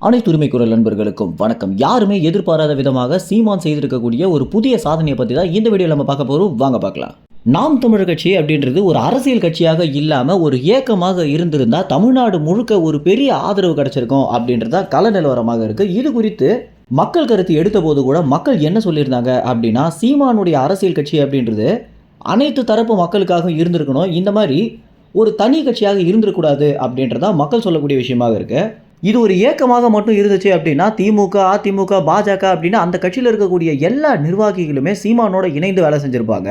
அனைத்து உரிமை குரல் நண்பர்களுக்கும் வணக்கம். யாருமே எதிர்பாராத விதமாக சீமான் செய்திருக்கக்கூடிய ஒரு புதிய சாதனையை பற்றி தான் இந்த வீடியோவில் நம்ம பார்க்க போகிறோம். வாங்க பார்க்கலாம். நாம் தமிழர் கட்சி அப்படின்றது ஒரு அரசியல் கட்சியாக இல்லாமல் ஒரு இயக்கமாக இருந்திருந்தால் தமிழ்நாடு முழுக்க ஒரு பெரிய ஆதரவு கிடைச்சிருக்கும் அப்படின்றதா கள நிலவரமாக இருக்குது. இது குறித்து மக்கள் கருத்து எடுத்த போது கூட மக்கள் என்ன சொல்லியிருந்தாங்க அப்படின்னா, சீமானுடைய அரசியல் கட்சி அப்படின்றது அனைத்து தரப்பு மக்களுக்காகவும் இருந்திருக்கணும், இந்த மாதிரி ஒரு தனி கட்சியாக இருந்திருக்கூடாது அப்படின்றதா மக்கள் சொல்லக்கூடிய விஷயமாக இருக்குது. இது ஒரு இயக்கமாக மட்டும் இருந்துச்சு அப்படின்னா திமுக, அதிமுக, பாஜக அப்படின்னு அந்த கட்சியில் இருக்கக்கூடிய எல்லா நிர்வாகிகளுமே சீமானோட இணைந்து வேலை செஞ்சுருப்பாங்க.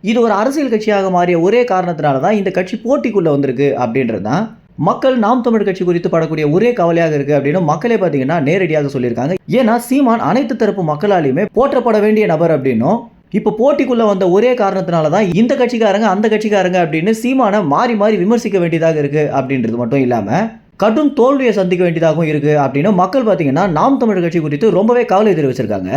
இது ஒரு அரசியல் கட்சியாக மாறிய ஒரே காரணத்தினால தான் இந்த கட்சி போட்டிக்குள்ளே வந்திருக்கு அப்படின்றது தான் மக்கள் நாம் தமிழ் கட்சி குறித்து படக்கூடிய ஒரே கவலையாக இருக்குது அப்படின்னு மக்களே பார்த்தீங்கன்னா நேரடியாக சொல்லியிருக்காங்க. ஏன்னா சீமான் அனைத்து தரப்பு மக்களாலையுமே போற்றப்பட வேண்டிய நபர் அப்படின்னும், இப்போ போட்டிக்குள்ளே வந்த ஒரே காரணத்தினால தான் இந்த கட்சிக்காரங்க அந்த கட்சிக்காரங்க அப்படின்னு சீமானை மாறி மாறி விமர்சிக்க வேண்டியதாக இருக்குது அப்படின்றது மட்டும் இல்லாமல் கடும் தோல்வியை சந்திக்க வேண்டியதாகவும் இருக்குது அப்படின்னு மக்கள் பார்த்தீங்கன்னா நாம் தமிழர் கட்சி குறித்து ரொம்பவே கவலை தெரிவிச்சிருக்காங்க.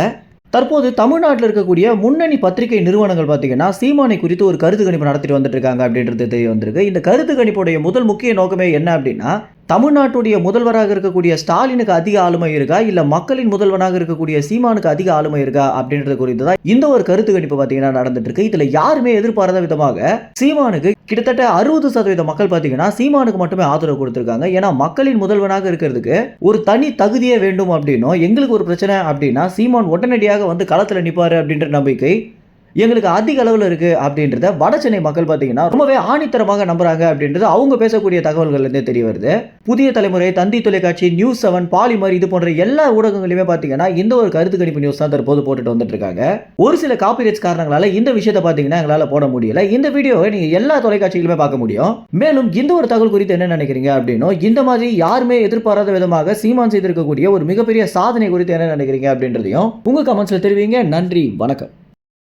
தற்போது தமிழ்நாட்டில் இருக்கக்கூடிய முன்னணி பத்திரிகை நிறுவனங்கள் பார்த்தீங்கன்னா சீமானை குறித்து ஒரு கருத்து கணிப்பு நடத்திட்டு வந்துட்டு இருக்காங்க அப்படின்றது தெரிய வந்திருக்கு. இந்த கருத்து கணிப்புடைய முதல் முக்கிய நோக்கமே என்ன அப்படின்னா, தமிழ்நாட்டுடைய முதல்வராக இருக்கக்கூடிய ஸ்டாலினுக்கு அதிக ஆளுமை இருக்கா, இல்லை மக்களின் முதல்வனாக இருக்கக்கூடிய சீமானுக்கு அதிக ஆளுமை இருக்கா அப்படின்றது குறித்து தான் இந்த ஒரு கருத்து கணிப்பு பார்த்தீங்கன்னா நடந்துட்டு இருக்கு. இதில் யாருமே எதிர்பாராத விதமாக சீமானுக்கு கிட்டத்தட்ட 60% மக்கள் பார்த்தீங்கன்னா சீமானுக்கு மட்டுமே ஆதரவு கொடுத்துருக்காங்க. ஏன்னா மக்களின் முதல்வனாக இருக்கிறதுக்கு ஒரு தனி தகுதியே வேண்டும் அப்படின்னும், எங்களுக்கு ஒரு பிரச்சனை அப்படின்னா சீமான் உடனடியாக வந்து களத்தில் நிற்பாரு அப்படின்ற நம்பிக்கை எங்களுக்கு அதிக அளவில் இருக்குது அப்படின்றத வட சென்னை மக்கள் பார்த்தீங்கன்னா ரொம்பவே ஆணித்தரமாக நம்புறாங்க அப்படின்றது அவங்க பேசக்கூடிய தகவல்கள்லேருந்தே தெரிய வருது. புதிய தலைமுறை, தந்தி தொலைக்காட்சி, நியூஸ் 7, பாலிமர் இது போன்ற எல்லா ஊடகங்களையுமே பார்த்தீங்கன்னா இந்த ஒரு கருத்து கணிப்பு நியூஸ் தான் தற்போது போட்டுட்டு வந்துட்டு இருக்காங்க. ஒரு சில காப்பிரைட்ஸ் காரணங்களால இந்த விஷயத்தை பார்த்தீங்கன்னா எங்களால் போட முடியல. இந்த வீடியோவை நீங்கள் எல்லா தொலைக்காட்சிகளுமே பார்க்க முடியும். மேலும் இந்த ஒரு தகவல் குறித்து என்ன நினைக்கிறீங்க அப்படின்னும், இந்த மாதிரி யாருமே எதிர்பாராத விதமாக சீமான் செய்திருக்கக்கூடிய ஒரு மிகப்பெரிய சாதனை குறித்து என்ன நினைக்கிறீங்க அப்படின்றதையும் உங்கள் கமெண்ட்ஸில் தெரிவிங்க. நன்றி, வணக்கம்.